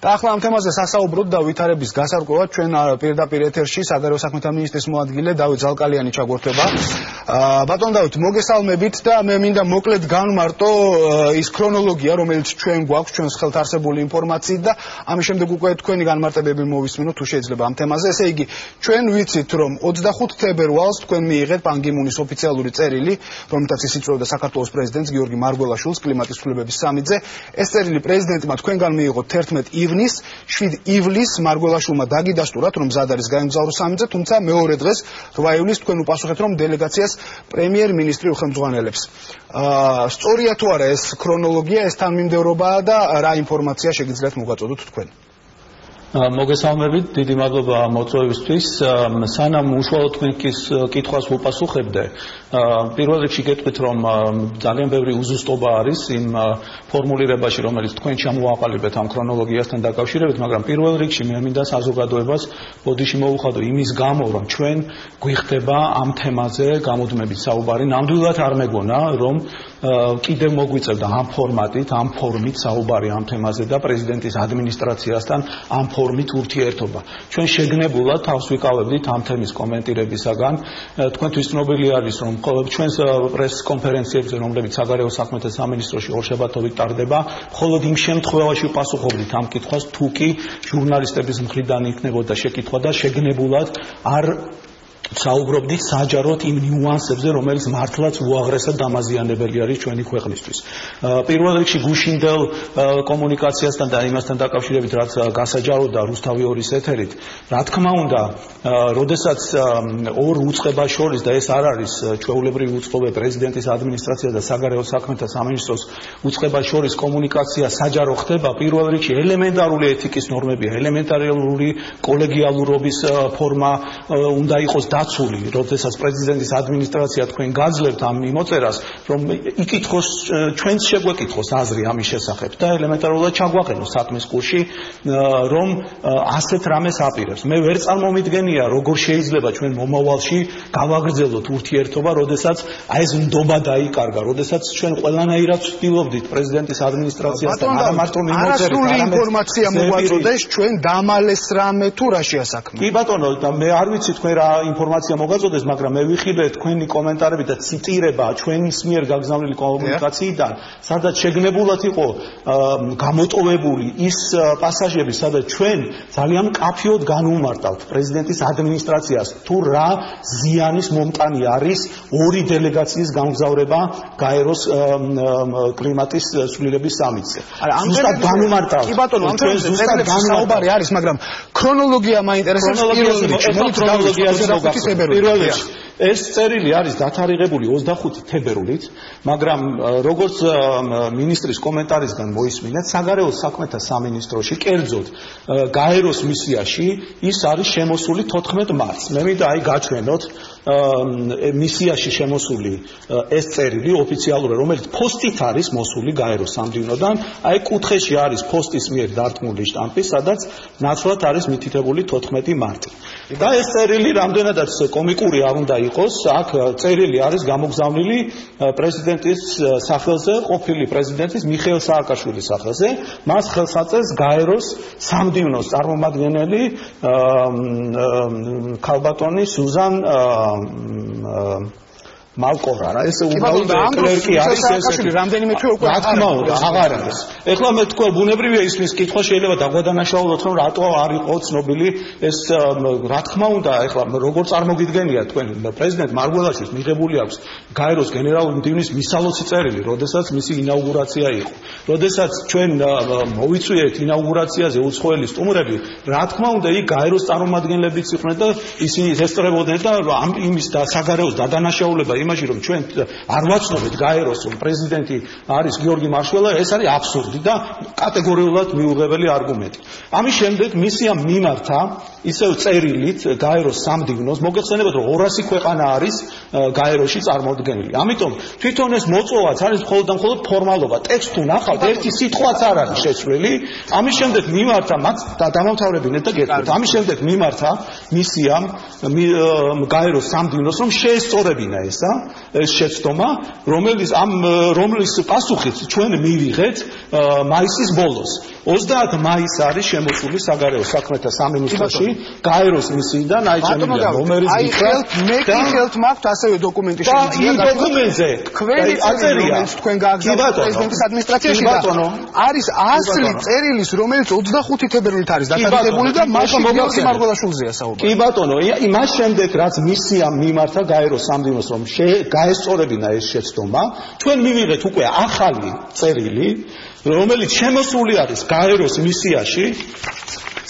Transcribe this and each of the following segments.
და ახლა ამ თემაზე სასაუბროდ და ვითარების გასარკვევად ჩვენ პირდაპირ ეთერში საგარეო საქმეთა მინისტრის მოადგილე დავით ზალკალიანი ჩაგვერთვება. ბატონ დავით, მოგესალმებით და მე მინდა მოკლედ განვმარტო ის ქრონოლოგია, რომელიც ჩვენ გვაქვს ჩვენს ხელთ არსებული ინფორმაციით და ამის შემდეგ უკვე თქვენი განმარტებები მოვისმინოთ თუ შეიძლება ამ თემაზე. ესე იგი, ჩვენ ვიცით, რომ 25 თებერვალს თქვენ მიიღეთ პან კი მუნის ოფიციალური წერილი, რომელთაც ის იწვევდა საქართველოს პრეზიდენტს გიორგი მარგველაშვილს კლიმატის ცვლილებების სამიტზე. ეს წერილი პრეზიდენტმა თქვენგან მიიღოთ 11 ივნის, 7 ივლისს მარგველაშვილმა დაგიდასტურათ, რომ მზად არის გაემგზავროს სამიტზე, თუმცა მეორე დღეს 8 ივლისს თქვენ უპასუხეთ, რომ დელეგაციას პრემიერ-მინისტრი უხელმძღვანელებს. სწორია თუ არა ეს ქრონოლოგია, ეს თანმიმდევრობაა და რა ინფორმაცია შეგიძლიათ მოგაწოდოთ თქვენ? მოგესალმებით, დიდი მადლობა მოწვევისთვის. სანამ უშუალოდ თქვენ კითხვას ვუპასუხებდე, პირველ რიგში გეტყვით, რომ ძალიან ბევრი უზუსტობა არის იმ ფორმულირებაში, რომელიც თქვენ ჩამოაყალიბეთ ამ ქრონოლოგიასთან დაკავშირებით, მაგრამ პირველ რიგში მე მინდა საზოგადოებას ბოდიში მოუხადო იმის გამო, რომ ჩვენ გვიხდება ამ თემაზე გამუდმებით საუბარი. ნამდვილად არ მეგონა, რომ კიდევ მოგვიწევდა ამ ფორმატით, ამ ფორმით საუბარი ამ თემაზე და პრეზიდენტის ადმინისტრაციასთან ამ ფორმით ურთიერთობა. ჩვენ შეგნებულად თავს ვიკავებდით ამ თემის კომენტირებისაგან. თქვენთვის ცნობილი არის, რომ ჩვენს პრეს კონფერენციებზე, რომლებიც საგარეო საქმეთა სამინისტროში ორშაბათობით ტარდება, მხოლოდ იმ შემთხვევაში ვპასუხობდით ამ კითხვას, თუ კი ჟურნალისტების მხრიდან იქნებოდა შეკითხვა და შეგნებულად არ საუბრობდით საჯაროდ იმ ნიუანსებზე, რომელიც მართლაც უაღრესად დამაზიანებელი არის ჩვენი ქვეყნისთვის. პირველ რიგში გუშინდელ კომუნიკაციასთან და იმასთან დაკავშირებით, რაც გასაჯაროდა რუსთავი 2-ის ეთერით, რა თქმა უნდა, როდესაც ორ უწყებას შორის და ეს არ არის ჩვეულებრივი უწყობა პრეზიდენტის ადმინისტრაცია და საგარეო საქმეთა სამინისტროს უწყებას შორის კომუნიკაცია საჯარო ხდება, პირველ რიგში ელემენტარული ეთიკის ნორმები, ელემენტარული კოლეგიალურობის ფორმა უნდა იყოს დაცული, როდესაც პრეზიდენტის ადმინისტრაცია თქვენ გაძლევთ ამ მიმოწერას, რომ იკითხოს, ჩვენც შეგვეკითხოს აზრი ამის შესახებ და ელემენტარულად ჩაგვაყენოს საქმის კურსში, რომ ასეთ რამეს აპირებს. მე ვერ წარმომიდგენია, როგორ შეიძლება ჩვენ მომავალში გავაგრძელოთ ურთიერთობა, როდესაც ეს ნდობა დაიკარგა, როდესაც ჩვენ ყველანაირად ვცდილობდით პრეზიდენტის ადმინისტრაციასთან არა მარტო მიმოწერით, არამედ ინფორმაცია მოგვაწოდეს, ჩვენ დამალეს რამე თუ რა შეასაქმე. კი ბატონო, და მე არ ვიცი თქვენ რა ინფორმაცია მოგაწოდეს, მაგრამ მე ვიხილე თქვენი კომენტარები და ციტირება ჩვენის მიერ გაგზავნილი კომუნიკაციიდან, სადაც შეგნებულად იყო გამოტოვებული ის პასაჟები, სადაც ჩვენ ძალიან მკაფიოდ განვუმარტავთ პრეზიდენტის ადმინისტრაციას, თუ რა ზიანის მომტანი არის ორი დელეგაციის გამგზავრება გაეროს კლიმატის ცვლილების სამიტზე. ზუსტად განვუმარტავთ. კი ბატონო, ამ თემაზე საუბარი არის, მაგრამ ქრონოლოგია მაინტერესებს პირველ რიგში. ეს წერილი არის დათარიღებული 25 თებერვლით, მაგრამ როგორც მინისტრის კომენტარისგან მოისმინეთ, საგარეო საქმეთა სამინისტროში, კერძოდ გაეროს მისიაში ის არის შემოსული 14 მარტს. მე მინდა აი გაჩვენოთ მისიაში შემოსული ეს წერილი ოფიციალურად, რომელიც პოსტით არის მოსული გაეროს სამდივნოდან, აი კუთხეში არის პოსტის მიერ დარტყმული შტამპი, სადაც ნაცვლად არის მითითებული 14 მარტი. და ეს წერილი რამდენადაც კომიკური არ უნდა იყოს, აქ წერილი არის გამოგზავნილი პრეზიდენტის სახელზე, ყოფილი პრეზიდენტის მიხეილ სააკაშვილის სახელზე, მას ხელს აწევს გაეროს სამდივნოს წარმომადგენელი ქალბატონი სუზან მალკორა, რა ეს უბრალოდ კლერკი არის ეს რამდენიმე თვე უკვე რა თქმა უნდა აღარ არის. ეხლა მე თქვა ბუნებრივია ისმის კითხვა შეიძლება დაგვადანაშაულოთ, რომ რატო არ იყო ცნობილი ეს რა თქმა უნდა, ეხლა როგორ წარმოგიდგენია თქვენ პრეზიდენტ მარგველაშვილს მიღებული აქვს გაეროს გენერალური მდივნის მისალოცი წერილი, როდესაც მისი ინაუგურაცია იყო. როდესაც ჩვენ მოვიწვიეთ ინაუგურაციაზე უცხოელი სტუმრები, რა თქმა უნდა იქ გაეროს წარმომადგენლებიც იყვნენ და ისინი ესწრებოდნენ და იმის და საგარეოს დადანაშაულება იმაში, რომ ჩვენ არ ვაცნობთ გაეროს, რომ პრეზიდენტი არის გიორგი მარშველა, ეს არის აბსურდი და კატეგორიულად მიუღებელი არგუმენტი. ამის შემდეგ მისიამ მიმართა ისევ წერილით გაეროს სამდივნოს, მოგეხსენებათ, რომ 200 ქვეყანა არის გაეროში წარმოდგენილი. ამიტომ თვითონ ეს მოწვევაც არის მხოლოდ და მხოლოდ ფორმალობა. ტექსტ ნახავთ, ერთი სიტყვაც არ არის შეცვლილი. ამის შემდეგ მიმართა მათ და დამამთავრებინეთ და გეტყვით. ამის შემდეგ მიმართა მისიამ გაეროს სამდივნოს, რომ შეესწორებინა ესა ეს შეცდომა, რომლის პასუხით ჩვენ მივიღეთ მაისის ბოლოს. 30 მაისს არის შემოსული საგარეო საქმეთა სამინისტროში გაეროს მისიიდან აი ჩემია ნომერის გითხრა და ხელთ მაქვთ ასევე დოკუმენტი შემიძლია და დოკუმენტზე ქველი აწერია თქვენ გააგზავნეთ პრეზიდენტის ადმინისტრაციაში და არის ასლი წერილის რომელიც 25 თებერვლით არის დათარიღებული და მაშინ გიორგი მარგველაშვილზეა საუბარი. კი ბატონო, იმას შემდეგ რაც მისიამ მიმართა გაეროს სამდივნოს რომ გაესწორებინა ეს შეცდომა, ჩვენ მივიღეთ უკვე ახალი წერილი რომელიც შემოსული არის გაეროს მისიაში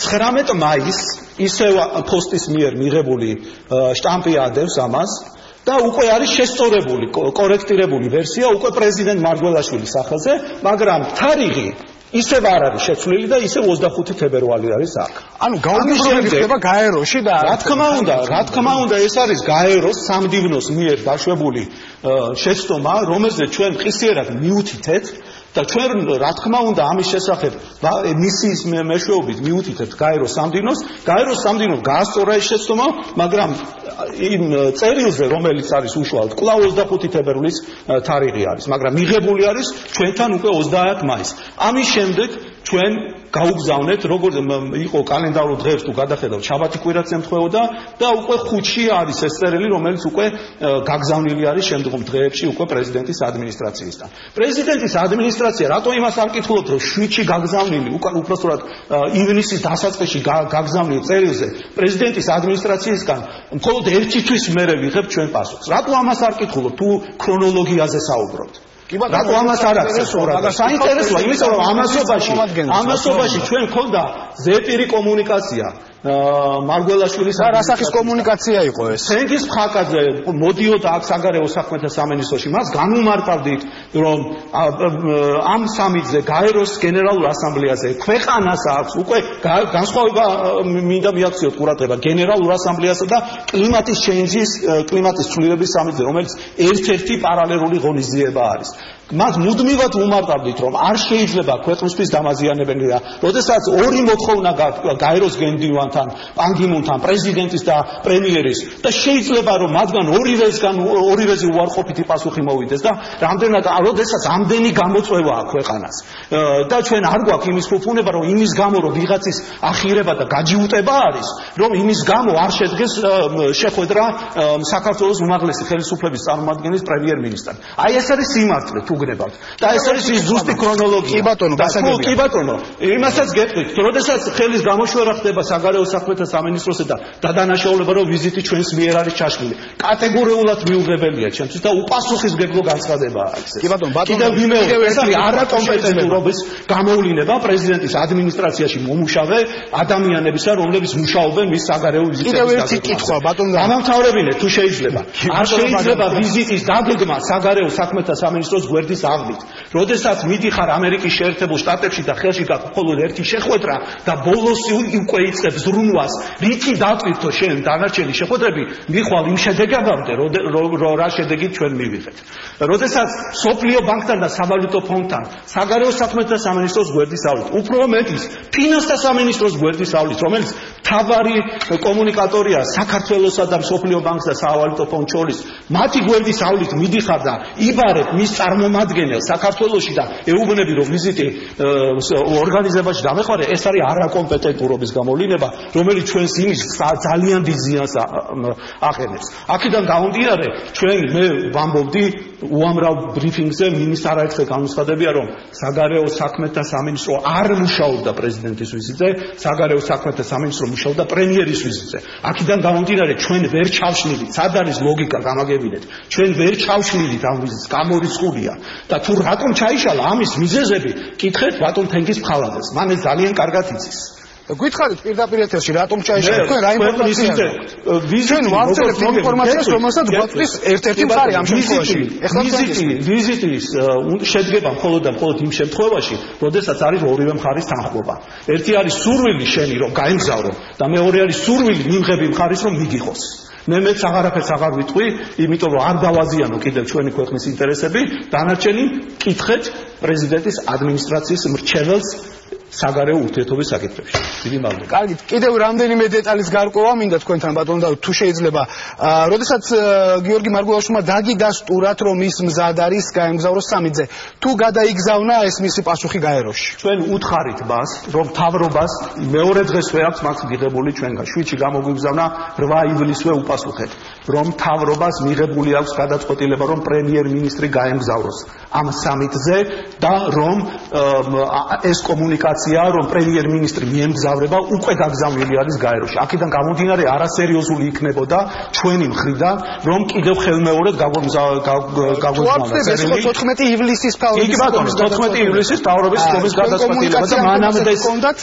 19 მაისს ისევ პოსტის მიერ მიღებული შტამპი ადევს ამას და უკვე არის შესწორებული, კორექტირებული ვერსია უკვე პრეზიდენტ მარგველაშვილის სახელზე, მაგრამ თარიღი ისევ არ არის შეცვლილი და ისევ 25 თებერვალი არის აქ. ანუ გაუმჯობესება ხდება გაეროში და რა თქმა უნდა ეს არის გაეროს სამდივნოს მიერ დაშვებული შეცდომა, რომელზეც ჩვენ ყისიერად მიუთითეთ და ჩვენ რა თქმა უნდა ამის შესახებ მისიის მეშვეობით მიუთითებთ გაეროს სამდივნოს გაასწორა ეს შეცდომა, მაგრამ იმ წერილზე რომელიც არის უშუალოდ კვლავ 25 თებერვლის თარიღი არის, მაგრამ მიღებული არის ჩვენთან უკვე 30 მაისს. ამის შემდეგ ჩვენ გაუგზავნეთ, როგორც იყო კალენდარულ დღეებს თუ გადახედავთ, შაბათი კვირაც ემთხვეოდა და უკვე 5-ში არის ეს წერილი, რომელიც უკვე გაგზავნილი არის შემდგომ დღეებში უკვე პრეზიდენტის ადმინისტრაციისგან. პრეზიდენტის ადმინისტრაცია რატო იმას არ კითხულობთ, რომ 7-ში გაგზავნილი, უпростоრად ივნისის დასაწყისში გაგზავნილი წერილზე პრეზიდენტის ადმინისტრაციისგან მხოლოდ ერთი თვის მერე ვიღებთ ჩვენ პასუხს. რატო ამას არ კითხულობთ, თუ ქრონოლოგიაზე საუბრობთ? რატო ამას არ აქვს? საინტერესოა, იმიტომ რომ ამასობაში ჩვენ მქონდა ზეპირი კომუნიკაცია მარგველაშვილის რასახის კომუნიკაცია იყო ეს? სენგის მხაკაძე მოდიოდა აქ საგარეო საქმეთა სამინისტროში, მას განუმარტავდით, რომ ამ სამიტზე გაეროს გენერალურ ასამბლეაზე ქვეყანას აქვს უკვე განსხვავება მინდა მიაქციოთ ყურადღება გენერალურ ასამბლეასა და კლიმატის ცვლილების სამიტზე, რომელიც ერთ-ერთი პარალელური ღონისძიება არის. მას მუდმივად უმარტავდით, რომ არ შეიძლება ქვეყნისთვის დამაზიანებელი და როდესაც ორი მოთხოვნა გაეროს გენდივანთან, პან გი მუნთან, პრეზიდენტის და პრემიერის და შეიძლება რომ მათგან ორივეზე უარყოფითი პასუხი მოვიდეს და რამდენად როდესაც ამდენი გამოწვევა აქვს ქვეყანას და ჩვენ არ გვაქვს იმის ფუფუნება, რომ იმის გამო რომ ვიღაცის ახირება და გაჯიუტება არის, რომ იმის გამო არ შედგეს შეხვედრა საქართველოს უმაღლესი ხელისუფლების წარმომადგენლის პრემიერ-მინისტრთან. აი ეს არის სიმართლე თუ გნებავთ. და ეს არის ის ზუსტი ქრონოლოგია. კი ბატონო, გასაგებია. კი ბატონო, იმასაც გეტყვით, როდესაც ხელის გამოშვერა ხდება საგარეო საქმეთა სამინისტროსა და დადანაშაულება რომ ვიზიტი ჩვენს მიერ არის ჩაშლილი. კატეგორიულად მიუღებელია ჩემთვის და უპასუხისმგებლო განცხადებაა ეს. კი ბატონო, კიდევ ვიმეორებ, ეს არის არაკომპეტენტურობის გამოვლენა პრეზიდენტის ადმინისტრაციაში მომუშავე ადამიანებისა, რომლებიც მუშაობენ მის საგარეო ვიზიტების კიდევ ერთი კითხვა, ბატონო. გამამთავრებინე თუ შეიძლება. არ შეიძლება ვიზიტის დაგეგმა საგარეო საქმეთა სამინისტროს გვერდის აღვლით. როდესაც მიდიხარ ამერიკის შეერთებულ შტატებში და ხელში გაქვს მხოლოდ ერთი შეხვედრა და ბოლოს უკვე იწყებს ზრუნვას, რითი დატვირთო შენ დანარჩენი შეხვედრები, მიხვალ იმ შედეგებამდე, რა შედეგით ჩვენ მივიღეთ. როდესაც სოფლიო ბანკთან და სავალუტო ფონდთან საგარეო საქმეთა სამინისტროს გვერდის აღვლით, უფრო მეტის ფინანსთა სამინისტროს გვერდის აღვლით, რომელიც მთავარი კომუნიკატორია საქართველოსა და სოფლიო ბანკს და სავალუტო ფონდს შორის, მათი გვერდის აღვლით მიდიხარ და იბარებ მის წარმომადგენელს საქართველოში და ეუბნები რომ ვიზიტი ორგანიზებაში დამეხმარე, ეს არის არაკომპეტენტურობის გამოვლინება, რომელიც ჩვენს იმის ძალიან დიდ ზიანს აყენებს. აქედან გამომდინარე, მე ვამბობდი უამრავ ბრიფინგზე მინისტრ არაერთხელ განუცხადებია, რომ საგარეო საქმეთა სამინისტრო არ მუშაობდა პრეზიდენტის ვიზიტზე, საგარეო საქმეთა სამინისტრო მუშაობდა პრემიერის ვიზიტზე. აქედან გამომდინარე, ჩვენ ვერ ჩავშლიდით, სად არის ლოგიკა გამაგებინეთ, ჩვენ ვერ ჩავშლიდით ამ ვიზიტს, გამორიცხულია და თუ რატომ ჩაიშალა ამის მიზეზები, კითხეთ ბატონ თენგის ფხალაძეს, მან ეს ძალიან კარგად იცის. გითხარით პირდაპირ ეთერში რატომ ჩაიშალა, თქვენ რა ინფორმაცია გაქვთ? ჩვენ ვავრცელებთ ინფორმაციას, რომელსაც გვაწვის ერთ-ერთი მხარე ამ შემთხვევაში. ვიზიტის შედგება მხოლოდ და მხოლოდ იმ შემთხვევაში, როდესაც არის ორივე მხარის თანხმობა. ერთი არის სურვილი შენი რომ გაემგზავრო და მეორე არის სურვილი მიმღები მხარის რომ მიგიღოს. მეც აღარაფერს აღარ ვიტყვი, იმიტომ რომ არ დავაზიანო კიდევ ჩვენი ქვეყნის ინტერესები, დანარჩენი კითხეთ პრეზიდენტის ადმინისტრაციის მრჩეველს საგარეო ურთიერთობის საკითხებში. დიდი მადლობა. კარგი, კიდევ რამდენიმე დეტალის გარკვევა მინდა თქვენთან ბატონო და თუ შეიძლება, როდესაც გიორგი მარგულაშვილმა დაგიდა სტურად რომ ის მზად არის გაემგზავროს სამიძე, თუ გადაიგზავნა ეს მისი პასუხი გაეროში. ჩვენ უთხარით მას, რომ მთავრობას მეორე დღესვე აქვს მას მიღებული ჩვენგან. 7-ში გამოგვიგზავნა 8 ივლისვე უპასუხეთ, რომ მთავრობას მიღებული აქვს გადაწყვეტილება, რომ პრემიერ-მინისტრი გაემგზავროს ამ სამიტზე და რომ ეს კომუნიკაცია, რომ პრემიერ-მინისტრი მიემგზავრება, უკვე გაგზავნილი არის გაეროში. აქედან გამომდინარე არასერიოზული იქნებოდა ჩვენი მხრიდან, რომ კიდევ ხელმეორედ გაგვეგზავნა. 14 ივლისის თავრობის 14 ივლისის თავრობის გადაწყვეტილება და მანამდე ჰქონდათ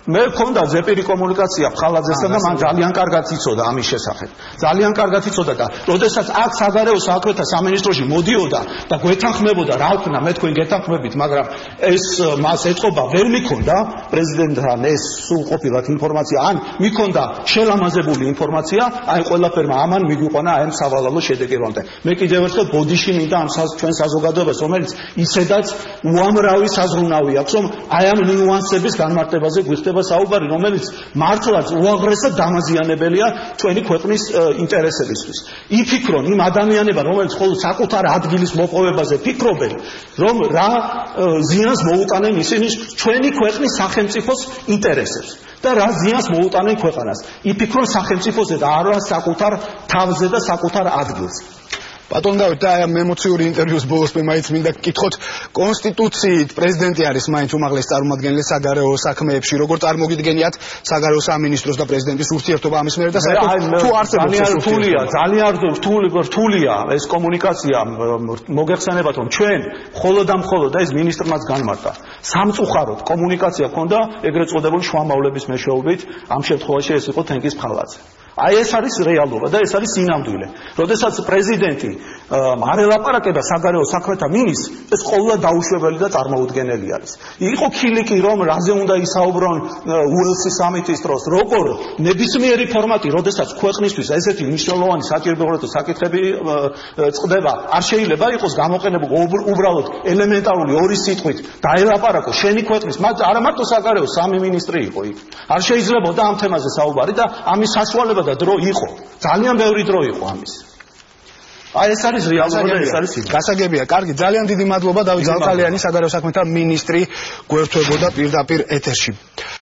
მე მქონდა ზეპირი კომუნიკაცია ხალაძესთან და მან ძალიან კარგად იცოდა ამის შესახებ. ძალიან კარგად იცოდა და როდესაც აქ საგარეო საქმეთა სამინისტროში მოდიოდა და გვეთანხმებოდა რა ვქნა, მე თქვენ გეთანხმებით, მაგრამ ეს მას ეთყობა ვერ მიქონდა პრეზიდენტთან ეს სრულყოფილად ინფორმაცია, ან მიქონდა შელამაზებული ინფორმაცია, აი ყველაფერმა ამან მიგვიყვანა აი ამ სავალალო შედეგებამდე. მე კიდევ ერთხელ ბოდიში მინდა ამ ჩვენ საზოგადოებას, რომელიც ისედაც უამრავი საზრუნავი აქვს, რომ აი ამ ნიუანსების განმარტებაზე გვიხდება საუბარი, რომელიც მართლაც უაღრესად დამაზიანებელია ჩვენი ქვეყნის ინტერესებისთვის. იფიქრონ იმ ადამიანებმა, რომელიც მხოლოდ საკუთარ ადგილის მოპოვებაზე ფიქრობენ, რომ რა ზიანს მოუტანენ ისინი ჩვენი ქვეყნის სახელმწიფოს ინტერესებს და რა ზიანს მოუტანენ ქვეყანას. იფიქრონ სახელმწიფოზე და არა საკუთარ თავზე და საკუთარ ადგილზე. ბატონ დავით, და ამ ემოციური ინტერვიუს ბოლოს მე მაინც მინდა გკითხოთ, კონსტიტუციით პრეზიდენტი არის მაინც უმაღლესი წარმომადგენელი საგარეო საქმეებში, როგორ წარმოგიდგენიათ საგარეო სამინისტროს და პრეზიდენტის ურთიერთობა ამის მიერ და საერთოდ თუ არსებობს ეს ურთიერთობა? ძალიან რთულია ეს კომუნიკაცია. მოგეხსენებათ, რომ ჩვენ მხოლოდ და ეს მინისტრმაც განმარტა. სამწუხაროდ კომუნიკაცია ჰქონდა ეგრეთ წოდებული შუამავლების მეშვეობით, ამ შემთხვევაში ეს იყო თენგიზ ფხალაძე. აი ეს არის რეალობა და ეს არის სინამდვილე. როდესაც პრეზიდენტი არ ელაპარაკება საგარეო საქმეთა მინისტრს, ეს ყოველდღე დაუშვებელი და წარმოუდგენელი არის. იყო ქილიკი, რომ რაზე უნდა ისაუბრონ უელსის სამიტის დროს, როგორ ნებისმიერი ფორმატი, როდესაც ქვეყნისთვის ესეთი მნიშვნელოვანი საჭიროებრივი საკითხები წყდება, არ შეიძლება იყოს გამოყენებული უბრალოდ ელემენტარული ორი სიტყვით დაელაპარაკო შენი ქვეყნის, არა მარტო საგარეო სამი მინისტრი იყო იქ. არ შეიძლებოდა ამ თემაზე საუბარი და ამის საშუალება და დრო იყო. ძალიან ბევრი დრო იყო ამის. აი ეს არის რეალობა და ეს არის გასაგებია. კარგი, ძალიან დიდი მადლობა დავით ზალკალიანი, საგარეო საქმეთა მინისტრი გვერდებოდა პირდაპირ ეთერში.